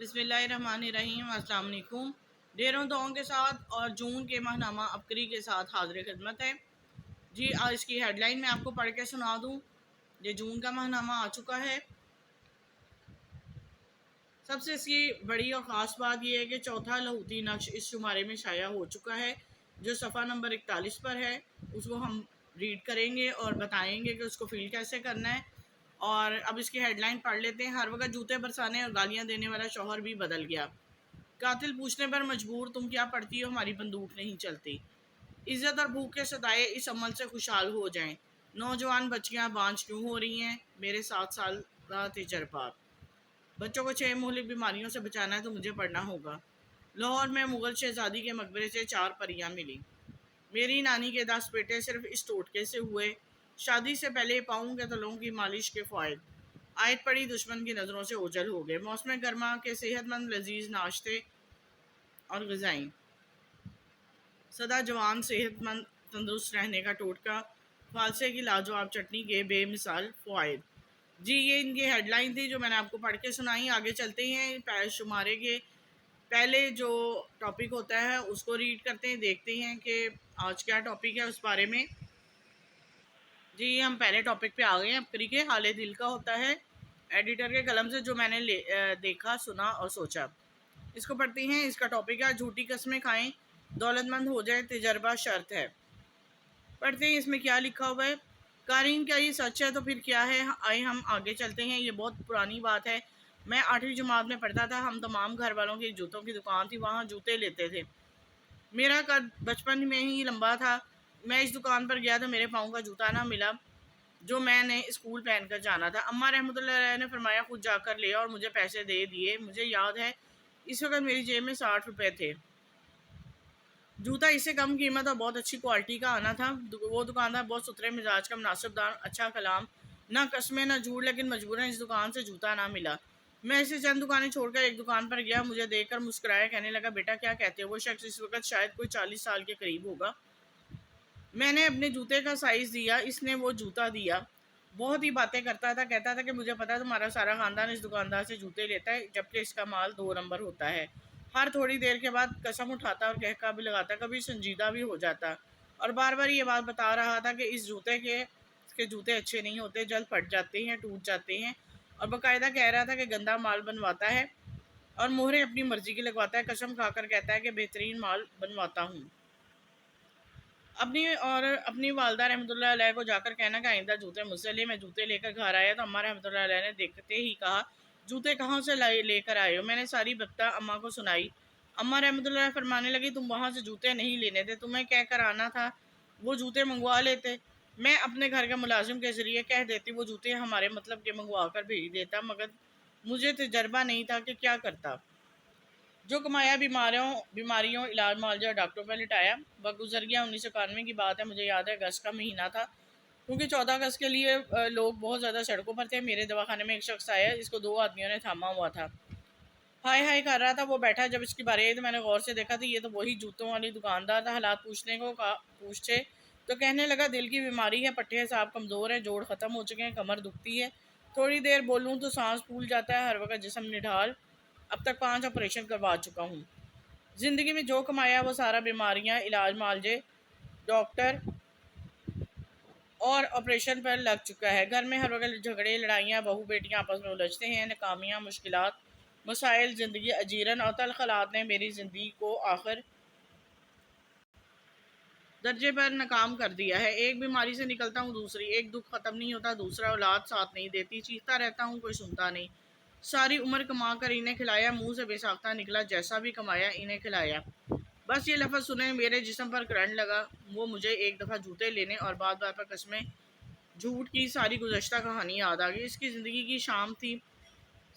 بسم اللہ الرحمن الرحیم۔ السلام علیکم۔ ڈھیروں دعاؤں کے ساتھ اور جون کے ماہنامہ ابکری کے ساتھ حاضر خدمت ہے جی۔ آج اس کی ہیڈ لائن میں آپ کو پڑھ کے سنا دوں۔ یہ جون کا ماہنامہ آ چکا ہے۔ سب سے اس کی بڑی اور خاص بات یہ ہے کہ چوتھا لاہوتی نقش اس شمارے میں شائع ہو چکا ہے، جو صفحہ نمبر 41 پر ہے۔ اس کو ہم ریڈ کریں گے اور بتائیں گے کہ اس کو فیل کیسے کرنا ہے۔ اور اب اس کی ہیڈ لائن پڑھ لیتے ہیں۔ ہر وقت جوتے برسانے اور گالیاں دینے والا شوہر بھی بدل گیا۔ قاتل پوچھنے پر مجبور، تم کیا پڑھتی ہو؟ ہماری بندوق نہیں چلتی۔ عزت اور بھوک کے ستائے اس عمل سے خوشحال ہو جائیں۔ نوجوان بچیاں بانجھ کیوں ہو رہی ہیں؟ میرے 7 سال کا تجربہ۔ بچوں کو 6 مہلک بیماریوں سے بچانا ہے تو مجھے پڑھنا ہوگا۔ لاہور میں مغل شہزادی کے مقبرے سے 4 پریاں ملی۔ میری نانی کے 10 بیٹے صرف اس ٹوٹکے سے ہوئے۔ شادی سے پہلے پاؤں کے تلوں کی مالش کے فوائد۔ آیت پڑی دشمن کی نظروں سے اوجھل ہو گئے۔ موسم گرما کے صحت مند لذیذ ناشتے اور غذائیں۔ سدا جوان صحت مند تندرست رہنے کا ٹوٹکا۔ فالسے کی لاجواب چٹنی کے بے مثال فوائد۔ جی یہ ان کی ہیڈ لائن تھی جو میں نے آپ کو پڑھ کے سنائی۔ آگے چلتے ہیں، شمارے کے پہلے جو ٹاپک ہوتا ہے اس کو ریڈ کرتے ہیں، دیکھتے ہیں کہ آج کیا ٹاپک ہے اس بارے میں۔ جی ہم پہلے ٹاپک پہ آ گئے ہیں۔ ابکری کے حال دل کا ہوتا ہے ایڈیٹر کے قلم سے جو میں نے دیکھا، سنا اور سوچا۔ اس کو پڑھتے ہیں۔ اس کا ٹاپک ہے جھوٹی قسمیں کھائیں دولت مند ہو جائیں، تجربہ شرط ہے۔ پڑھتے ہیں اس میں کیا لکھا ہوا ہے۔ قارئین کیا یہ سچ ہے تو پھر کیا ہے؟ آئے ہم آگے چلتے ہیں۔ یہ بہت پرانی بات ہے۔ میں 8ویں جماعت میں پڑھتا تھا۔ ہم تمام گھر والوں کی جوتوں کی دکان تھی، وہاں جوتے لیتے تھے۔ میرا قد بچپن میں ہی لمبا تھا۔ میں اس دکان پر گیا تو میرے پاؤں کا جوتا نہ ملا جو میں نے اسکول پہن کر جانا تھا۔ اماں رحمۃ اللہ علیہ نے فرمایا خود جا کر لے اور مجھے پیسے دے دیے۔ مجھے یاد ہے اس وقت میری جیب میں 60 روپے تھے۔ جوتا اس سے کم قیمت اور بہت اچھی کوالٹی کا آنا تھا۔ وہ دکاندار بہت ستھرے مزاج کا، مناسب دام، اچھا کلام، نہ قسمیں نہ جھوٹ، لیکن مجبوراً اس دکان سے جوتا نہ ملا۔ میں اسے چند دکانیں چھوڑ کر ایک دکان پر گیا۔ مجھے دیکھ کر مسکرایا، کہنے لگا بیٹا کیا کہتے ہو؟ وہ شخص اس وقت شاید کوئی 40 سال کے قریب ہوگا۔ میں نے اپنے جوتے کا سائز دیا، اس نے وہ جوتا دیا۔ بہت ہی باتیں کرتا تھا، کہتا تھا کہ مجھے پتا ہے تمہارا سارا خاندان اس دکاندار سے جوتے لیتا ہے، جبکہ اس کا مال 2 نمبر ہوتا ہے۔ ہر تھوڑی دیر کے بعد قسم اٹھاتا اور کہکا بھی لگاتا، کبھی سنجیدہ بھی ہو جاتا اور بار بار یہ بات بتا رہا تھا کہ اس کے جوتے اچھے نہیں ہوتے، جلد پھٹ جاتے ہیں، ٹوٹ جاتے ہیں، اور باقاعدہ کہہ رہا تھا کہ گندا مال بنواتا ہے اور مہریں اپنی مرضی کی لگواتا ہے۔ قسم کھا کر کہتا ہے کہ بہترین مال بنواتا ہوں۔ اپنی والدہ رحمۃ اللہ علیہ کو جا کر کہنا کہ آئندہ جوتے مجھ سے لے۔ میں جوتے لے کر گھر آیا تو اماں رحمۃ اللہ علیہ نے دیکھتے ہی کہا جوتے کہاں سے لے کر آئے ہو؟ میں نے ساری باتیں اماں کو سنائی۔ اماں رحمۃ اللہ علیہ فرمانے لگی تم وہاں سے جوتے نہیں لینے تھے، تمہیں کہہ کر آنا تھا وہ جوتے منگوا لیتے۔ میں اپنے گھر کے ملازم کے ذریعے کہہ دیتی وہ جوتے ہمارے مطلب کے منگوا کر بھیج دیتا، مگر مجھے تجربہ نہیں تھا کہ کیا کرتا۔ جو کمایا بیماریوں علاج معالجہ اور ڈاکٹروں پر لٹایا۔ وقت گزر گیا۔ 1991 کی بات ہے، مجھے یاد ہے اگست کا مہینہ تھا، کیونکہ 14 اگست کے لیے لوگ بہت زیادہ سڑکوں پر تھے۔ میرے دواخانے میں ایک شخص آیا جس کو 2 آدمیوں نے تھاما ہوا تھا۔ ہائے ہائے کر رہا تھا۔ وہ بیٹھا، جب اس کی باری آئی تو میں نے غور سے دیکھا تھا یہ تو وہی جوتوں والی دکاندار تھا۔ حالات پوچھے تو کہنے لگا دل کی بیماری ہے، پٹھے صاحب کمزور ہیں، جوڑ ختم ہو چکے ہیں، کمر دکھتی ہے، تھوڑی دیر بولوں تو سانس پھول جاتا ہے، ہر وقت جسم نڈھال، اب تک 5 آپریشن کروا چکا ہوں۔ زندگی میں جو کمایا وہ سارا بیماریاں، علاج معالجے، ڈاکٹر اور آپریشن پر لگ چکا ہے۔ گھر میں ہر وقت جھگڑے، لڑائیاں، بہو بیٹیاں آپس میں الجھتے ہیں، ناکامیاں، مشکلات، مسائل، زندگی اجیرن اور تلخ حالات نے میری زندگی کو آخر درجے پر ناکام کر دیا ہے۔ ایک بیماری سے نکلتا ہوں دوسری، ایک دکھ ختم نہیں ہوتا دوسرا، اولاد ساتھ نہیں دیتی، چیختا رہتا ہوں کوئی سنتا نہیں۔ ساری عمر کما کر انہیں کھلایا، منہ سے بے ساختہ نکلا، جیسا بھی کمایا انہیں کھلایا۔ بس یہ لفظ سنے میرے جسم پر کرنٹ لگا۔ وہ مجھے ایک دفعہ جوتے لینے اور بات بات پر قسمیں جھوٹ کی ساری گزشتہ کہانی یاد آ گئی۔ اس کی زندگی کی شام تھی۔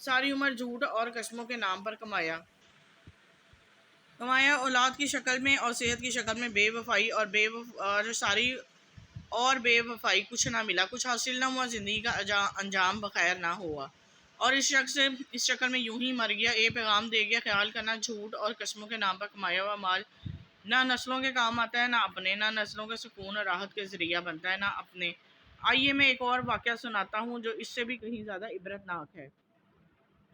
ساری عمر جھوٹ اور قسموں کے نام پر کمایا اولاد کی شکل میں اور صحت کی شکل میں بے وفائی اور بے وفائی، کچھ نہ ملا، کچھ حاصل نہ ہوا، زندگی کا انجام بخیر نہ ہوا، اور اس شخص اس شکل میں یوں ہی مر گیا۔ پیغام دے گیا خیال کرنا جھوٹ اور قسموں کے نام پر کمایا ہوا مال نہ نسلوں کے کام آتا ہے، نہ اپنے، نہ نسلوں کے سکون اور راحت کے ذریعہ بنتا ہے، نہ اپنے۔ آئیے میں ایک اور واقعہ سناتا ہوں جو اس سے بھی کہیں زیادہ عبرت ناک ہے۔